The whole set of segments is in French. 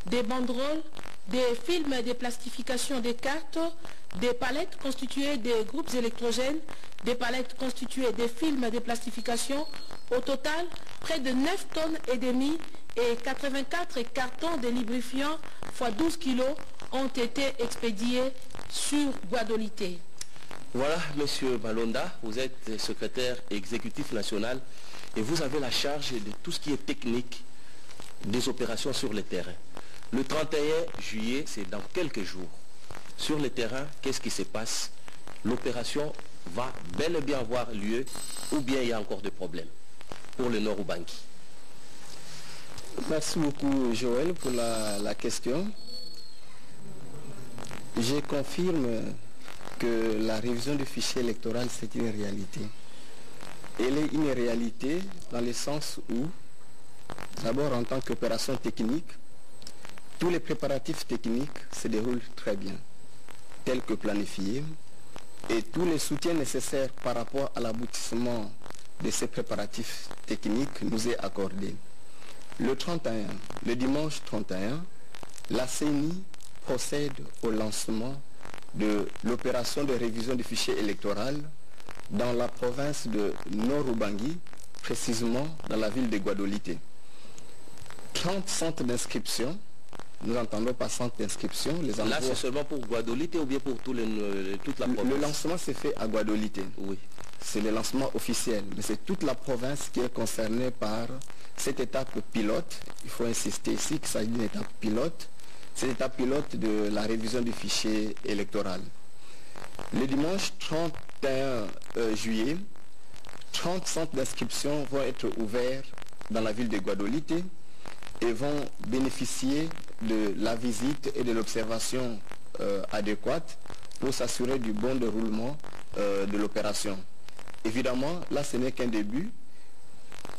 des banderoles, des films de plastification des cartes, des palettes constituées de groupes électrogènes, des palettes constituées de films de plastification. Au total, près de 9 tonnes et demie et 84 cartons de lubrifiants x 12 kilos ont été expédiés sur Guadolité. Voilà, Monsieur Malonda, vous êtes secrétaire exécutif national et vous avez la charge de tout ce qui est technique des opérations sur le terrain. Le 31 juillet, c'est dans quelques jours. Sur le terrain, qu'est-ce qui se passe? L'opération va bel et bien avoir lieu ou bien il y a encore des problèmes pour le Nord Ubangi? Merci beaucoup Joël pour la question. Je confirme que la révision du fichier électoral, c'est une réalité. Elle est une réalité dans le sens où, d'abord en tant qu'opération technique, tous les préparatifs techniques se déroulent très bien, tels que planifiés, et tous les soutiens nécessaires par rapport à l'aboutissement de ces préparatifs techniques nous est accordé. Le 31, le dimanche 31, la CENI procède au lancement de l'opération de révision du fichier électoral dans la province de Nord-Ubangi, précisément dans la ville de Guadolité. 30 centres d'inscription, nous entendons par centre d'inscription. Là, c'est seulement pour Guadolité ou bien pour toute la province? Le lancement s'est fait à Guadolité. Oui. C'est le lancement officiel, mais c'est toute la province qui est concernée par cette étape pilote. Il faut insister ici qu'il s'agit d'une étape pilote. C'est l'étape pilote de la révision du fichier électoral. Le dimanche 31 juillet, 30 centres d'inscription vont être ouverts dans la ville de Guadolité et vont bénéficier de la visite et de l'observation adéquate pour s'assurer du bon déroulement de l'opération. Évidemment, là ce n'est qu'un début.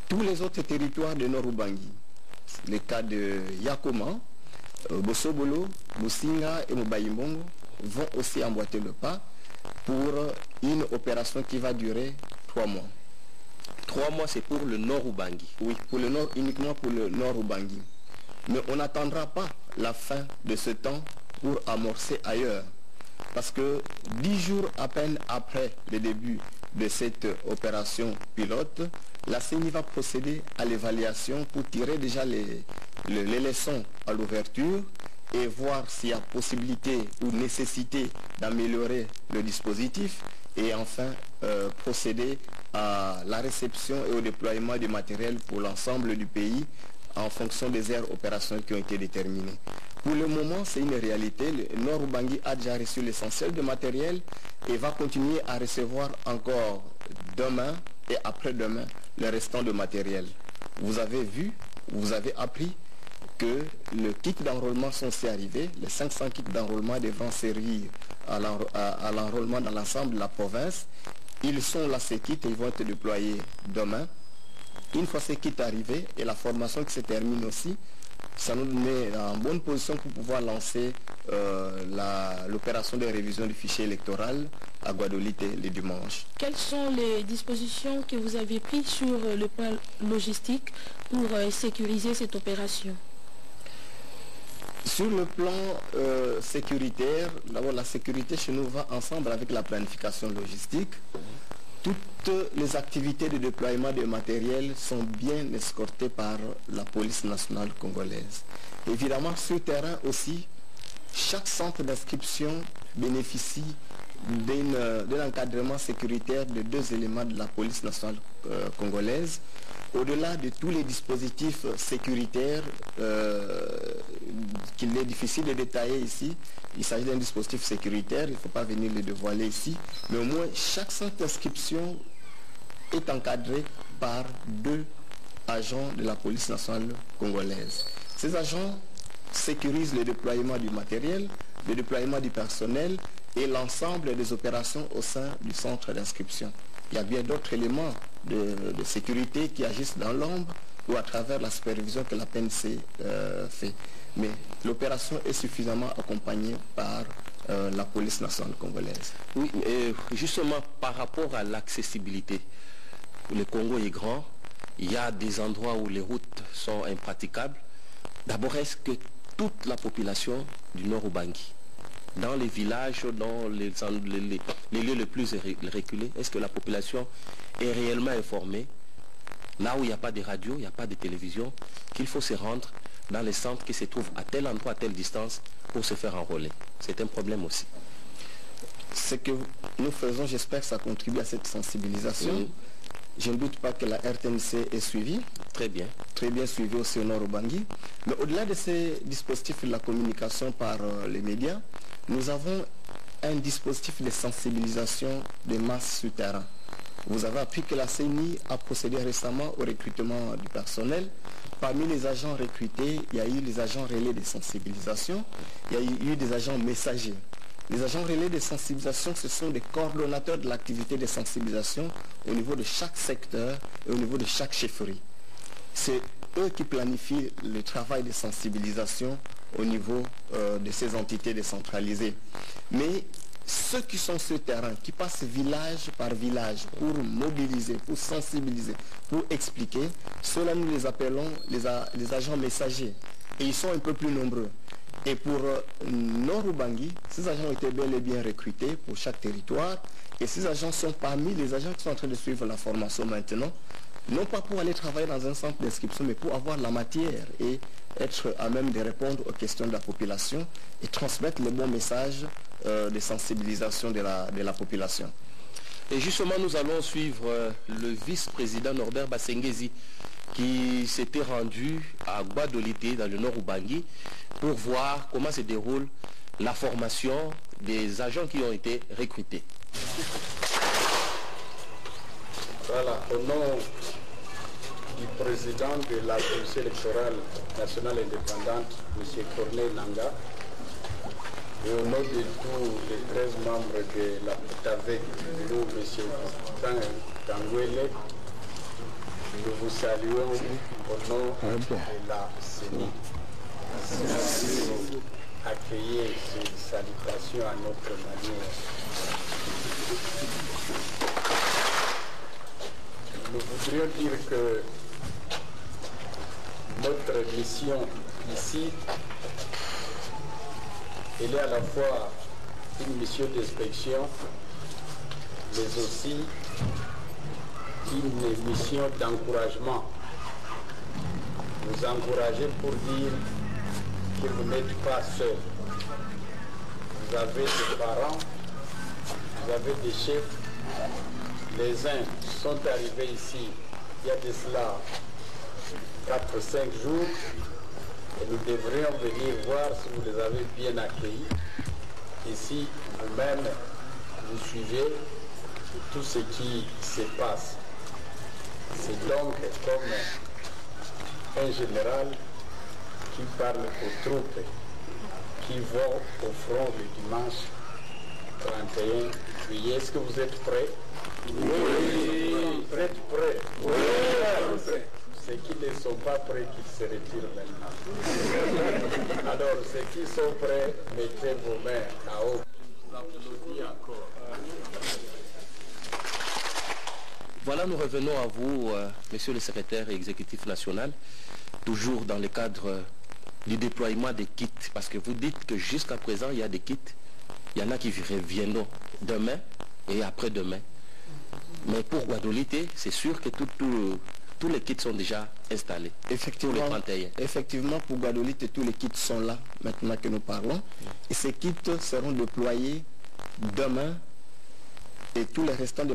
Tous les autres territoires de Nord-Ubangi, les cas de Yakoma, Bosobolo, Musinga et Mobayimbongo vont aussi emboîter le pas pour une opération qui va durer 3 mois. 3 mois, c'est pour le Nord-Ubangi? Oui, pour le Nord, uniquement pour le Nord-Ubangi. Mais on n'attendra pas la fin de ce temps pour amorcer ailleurs. Parce que 10 jours à peine après le début de cette opération pilote, la CENI va procéder à l'évaluation pour tirer déjà les leçons à l'ouverture et voir s'il y a possibilité ou nécessité d'améliorer le dispositif et enfin procéder à la réception et au déploiement du matériel pour l'ensemble du pays en fonction des aires opérationnelles qui ont été déterminées. Pour le moment, c'est une réalité. Le Nord-Ubangi a déjà reçu l'essentiel de matériel et va continuer à recevoir encore demain et après-demain le restant de matériel. Vous avez vu, vous avez appris que le kit d'enrôlement sont aussi arrivés. Les 500 kits d'enrôlement devront servir à l'enrôlement dans l'ensemble de la province. Ils sont là, ces kits, et ils vont être déployés demain. Une fois ces kits arrivés et la formation qui se termine aussi, ça nous met en bonne position pour pouvoir lancer l'opération de révision du fichier électoral à Guadolité le dimanche. Quelles sont les dispositions que vous avez prises sur le plan logistique pour sécuriser cette opération? Sur le plan sécuritaire, d'abord la sécurité chez nous va ensemble avec la planification logistique. Toutes les activités de déploiement de matériel sont bien escortées par la police nationale congolaise. Évidemment, sur le terrain aussi, chaque centre d'inscription bénéficie d'un encadrement sécuritaire de 2 éléments de la police nationale congolaise. Au-delà de tous les dispositifs sécuritaires qu'il est difficile de détailler ici, il s'agit d'un dispositif sécuritaire, il ne faut pas venir le dévoiler ici, mais au moins chaque centre d'inscription est encadré par 2 agents de la police nationale congolaise. Ces agents sécurisent le déploiement du matériel, le déploiement du personnel et l'ensemble des opérations au sein du centre d'inscription. Il y a bien d'autres éléments de sécurité qui agissent dans l'ombre ou à travers la supervision que la PNC fait. Mais l'opération est suffisamment accompagnée par la police nationale congolaise. Oui, et justement par rapport à l'accessibilité, le Congo est grand, il y a des endroits où les routes sont impraticables. D'abord, est-ce que toute la population du Nord Ubangi, dans les villages, dans les lieux les plus reculés, est-ce que la population est réellement informée, là où il n'y a pas de radio, il n'y a pas de télévision, qu'il faut se rendre dans les centres qui se trouvent à tel endroit, à telle distance, pour se faire enrôler? C'est un problème aussi. Ce que nous faisons, j'espère que ça contribue à cette sensibilisation. Je ne doute pas que la RTNC est suivie. Très bien. Très bien suivie aussi au Nord Ubangi. Mais au-delà de ces dispositifs de la communication par les médias, nous avons un dispositif de sensibilisation de masse sur terrain. Vous avez appris que la CENI a procédé récemment au recrutement du personnel. Parmi les agents recrutés, il y a eu les agents relais de sensibilisation, il y a eu des agents messagers. Les agents relais de sensibilisation, ce sont des coordonnateurs de l'activité de sensibilisation au niveau de chaque secteur et au niveau de chaque chefferie. C'est eux qui planifient le travail de sensibilisation au niveau de ces entités décentralisées. Mais ceux qui sont sur le terrain, qui passent village par village pour mobiliser, pour sensibiliser, pour expliquer, ceux-là nous les appelons les agents messagers. Et ils sont un peu plus nombreux. Et pour Nord Ubangi, ces agents ont été bel et bien recrutés pour chaque territoire. Et ces agents sont parmi les agents qui sont en train de suivre la formation maintenant. Non pas pour aller travailler dans un centre d'inscription, mais pour avoir la matière et être à même de répondre aux questions de la population et transmettre le bon message de sensibilisation de la population. Et justement, nous allons suivre le vice-président Norbert Basengezi qui s'était rendu à Gbadolité dans le Nord Ubangi pour voir comment se déroule la formation des agents qui ont été recrutés. Voilà, au nom du président de la Commission électorale nationale indépendante, M. Corneille Nangaa, et au nom de tous les 13 membres de la PETAVEC, nous, M. Tangwele, nous vous saluons au nom de la CENI. Merci de accueillir ces salutations à notre manière. Nous voudrions dire que notre mission ici, elle est à la fois une mission d'inspection, mais aussi une mission d'encouragement. Vous encourager pour dire que vous n'êtes pas seul. Vous avez des parents, vous avez des chefs. Les uns sont arrivés ici il y a de cela 4-5 jours et nous devrions venir voir si vous les avez bien accueillis. Et si vous-même vous suivez tout ce qui se passe. C'est donc comme un général qui parle aux troupes qui vont au front le dimanche 31 juillet. Est-ce que vous êtes prêts? Oui. Vous êtes prêts? Oui. Ceux qui ne sont pas prêts, qu'ils se retirent maintenant. Alors, ceux qui sont prêts, mettez vos mains à haut. Applaudissez encore. Voilà, nous revenons à vous, monsieur le secrétaire exécutif national, toujours dans le cadre du déploiement des kits, parce que vous dites que jusqu'à présent, il y a des kits, il y en a qui reviendront demain et après-demain. Mais pour Gbadolité, c'est sûr que tous les kits sont déjà installés. Effectivement, pour le 31. Effectivement, pour Gbadolité, tous les kits sont là, maintenant que nous parlons. Et ces kits seront déployés demain et tous les restants